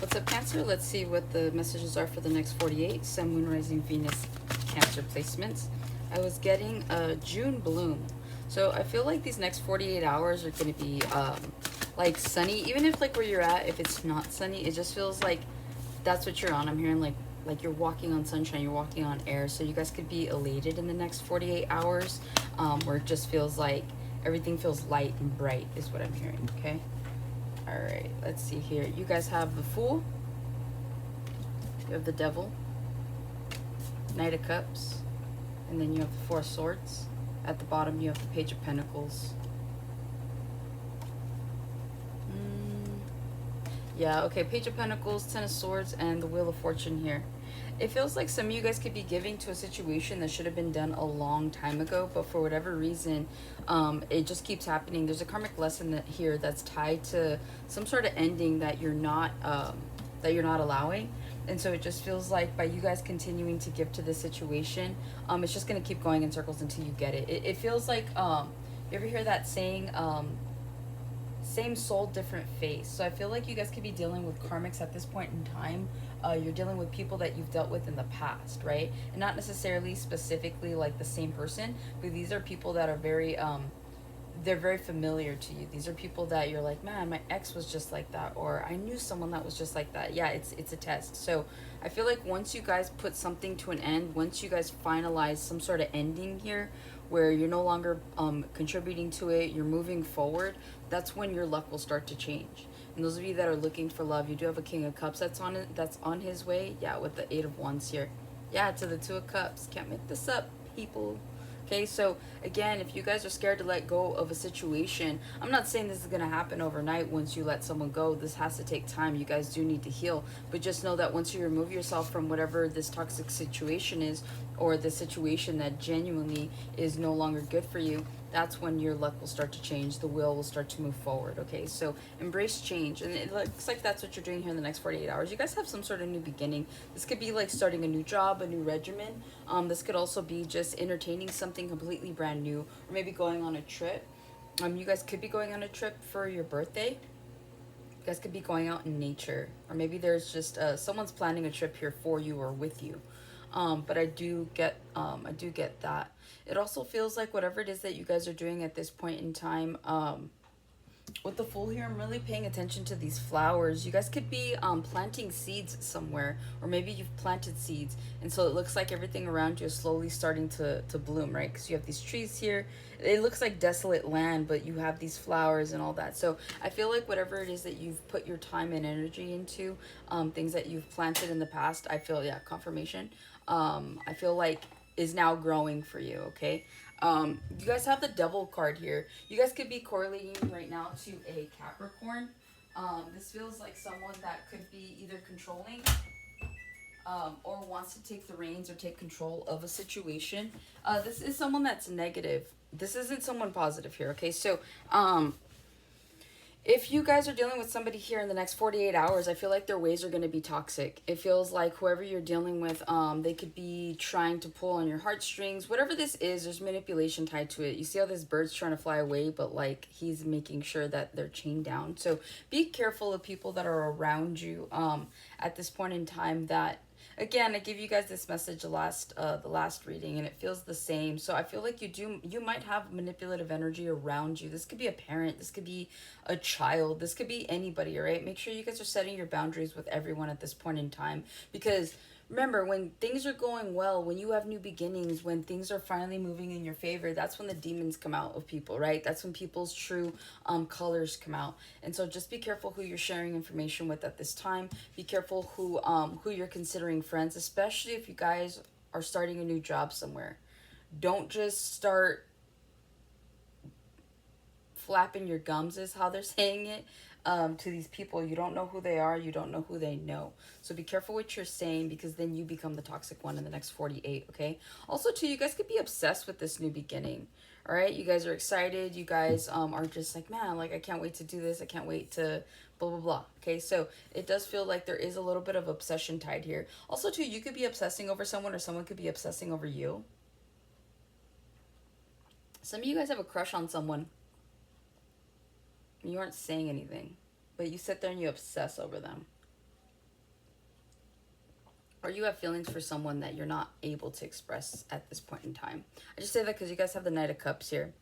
What's up, Cancer? Let's see what the messages are for the next 48. Sun, Moon, Rising, Venus, Cancer placements. I was getting a June bloom. So I feel like these next 48 hours are going to be like sunny. Even if like where you're at, if it's not sunny, it just feels like that's what you're on. I'm hearing like you're walking on sunshine, you're walking on air. So you guys could be elated in the next 48 hours, where it just feels like everything feels light and bright is what I'm hearing, okay? All right, let's see here. You guys have the Fool. You have the Devil. Knight of Cups. And then you have the Four of Swords. At the bottom, you have the Page of Pentacles. Yeah, okay, Page of Pentacles, Ten of Swords, and the Wheel of Fortune here. It feels like some of you guys could be giving to a situation that should have been done a long time ago, but for whatever reason, it just keeps happening. There's a karmic lesson here that's tied to some sort of ending that you're not allowing. And so it just feels like by you guys continuing to give to this situation, it's just going to keep going in circles until you get it. It feels like, you ever hear that saying, same soul, different face. So I feel like you guys could be dealing with karmics at this point in time. You're dealing with people that you've dealt with in the past, right? And not necessarily specifically like the same person, but these are people that are very they're very familiar to you. These are people that you're like, man, my ex was just like that, or I knew someone that was just like that. Yeah, it's a test. So I feel like once you guys put something to an end, once you guys finalize some sort of ending here, where you're no longer contributing to it, you're moving forward, that's when your luck will start to change. And those of you that are looking for love, you do have a King of Cups that's on it, that's on his way. Yeah, with the Eight of Wands here. Yeah, to the Two of Cups. Can't make this up, people. Okay, so again, if you guys are scared to let go of a situation, I'm not saying this is going to happen overnight once you let someone go. This has to take time. You guys do need to heal. But just know that once you remove yourself from whatever this toxic situation is, or the situation that genuinely is no longer good for you, that's when your luck will start to change. The will start to move forward. Okay, so embrace change. And it looks like that's what you're doing here in the next 48 hours. You guys have some sort of new beginning. This could be like starting a new job, a new regimen. This could also be just entertaining something completely brand new, or maybe going on a trip. You guys could be going on a trip for your birthday. You guys could be going out in nature, or maybe there's just someone's planning a trip here for you or with you. But I do get that. It also feels like whatever it is that you guys are doing at this point in time, with the Fool here, I'm really paying attention to these flowers. You guys could be planting seeds somewhere, or maybe you've planted seeds, and so it looks like everything around you is slowly starting to bloom, right? Because you have these trees here. It looks like desolate land, but you have these flowers and all that. So I feel like whatever it is that you've put your time and energy into, things that you've planted in the past, I feel, yeah, confirmation. I feel like is now growing for you, okay? You guys have the Devil card here. You guys could be correlating right now to a Capricorn. This feels like someone that could be either controlling, or wants to take the reins or take control of a situation. This is someone that's negative. This isn't someone positive here, okay? So, if you guys are dealing with somebody here in the next 48 hours, I feel like their ways are going to be toxic. It feels like whoever you're dealing with, they could be trying to pull on your heartstrings. Whatever this is, there's manipulation tied to it. You see how this bird's trying to fly away, but like he's making sure that they're chained down. So be careful of people that are around you at this point in time. That, again, I give you guys this message the last reading, and it feels the same. So I feel like you might have manipulative energy around you. This could be a parent, this could be a child, this could be anybody. All right, make sure you guys are setting your boundaries with everyone at this point in time, because remember, when things are going well, when you have new beginnings, when things are finally moving in your favor, that's when the demons come out of people, right? That's when people's true colors come out. And so just be careful who you're sharing information with at this time. Be careful who you're considering friends, especially if you guys are starting a new job somewhere. Don't just start flapping your gums, is how they're saying it, to these people. You don't know who they are, you don't know who they know. So be careful what you're saying, because then you become the toxic one in the next 48, okay? Also, too, you guys could be obsessed with this new beginning. All right, you guys are excited. You guys are just like, man, like, I can't wait to do this. I can't wait to blah, blah, blah. Okay, so it does feel like there is a little bit of obsession tied here. Also, too, you could be obsessing over someone, or someone could be obsessing over you. Some of you guys have a crush on someone. You aren't saying anything, but you sit there and you obsess over them. or you have feelings for someone that you're not able to express at this point in time. I just say that because you guys have the Knight of Cups here.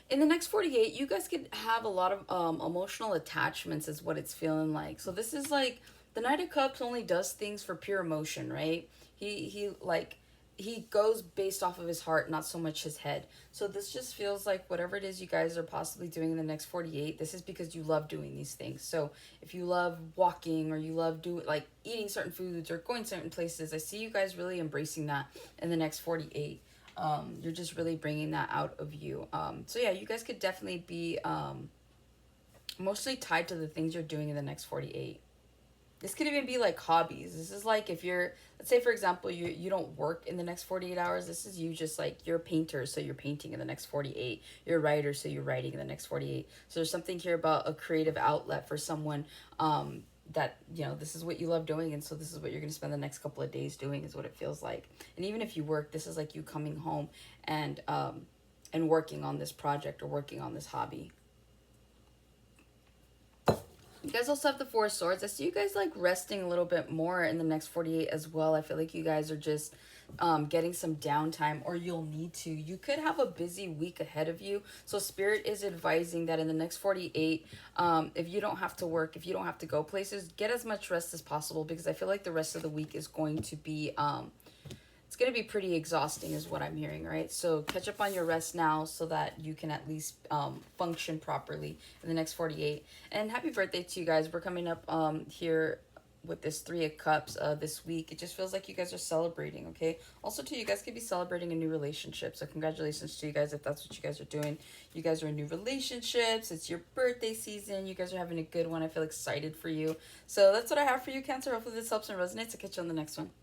In the next 48, you guys could have a lot of emotional attachments, is what it's feeling like. So this is like the Knight of Cups only does things for pure emotion, right? He goes based off of his heart, not so much his head. So this just feels like whatever it is you guys are possibly doing in the next 48, this is because you love doing these things. So if you love walking, or you love like eating certain foods or going certain places, I see you guys really embracing that in the next 48. You're just really bringing that out of you. So yeah, you guys could definitely be mostly tied to the things you're doing in the next 48. This could even be like hobbies. This is like if you're, let's say for example, you don't work in the next 48 hours. This is you just like, you're a painter, so you're painting in the next 48. You're a writer, so you're writing in the next 48. So there's something here about a creative outlet for someone, that, you know, this is what you love doing, and so this is what you're going to spend the next couple of days doing, is what it feels like. And even if you work, this is like you coming home and working on this project or working on this hobby. You guys also have the Four of Swords. I see you guys like resting a little bit more in the next 48 as well. I feel like you guys are just getting some downtime, or you'll need to. You could have a busy week ahead of you. So Spirit is advising that in the next 48, if you don't have to work, if you don't have to go places, get as much rest as possible, because I feel like the rest of the week is going to be it's going to be pretty exhausting, is what I'm hearing, right? So catch up on your rest now so that you can at least function properly in the next 48. And happy birthday to you guys. We're coming up here with this Three of Cups this week. It just feels like you guys are celebrating, okay? Also, too, you guys could be celebrating a new relationship. So congratulations to you guys if that's what you guys are doing. You guys are in new relationships. It's your birthday season. You guys are having a good one. I feel excited for you. So that's what I have for you, Cancer. Hopefully this helps and resonates. I'll catch you on the next one.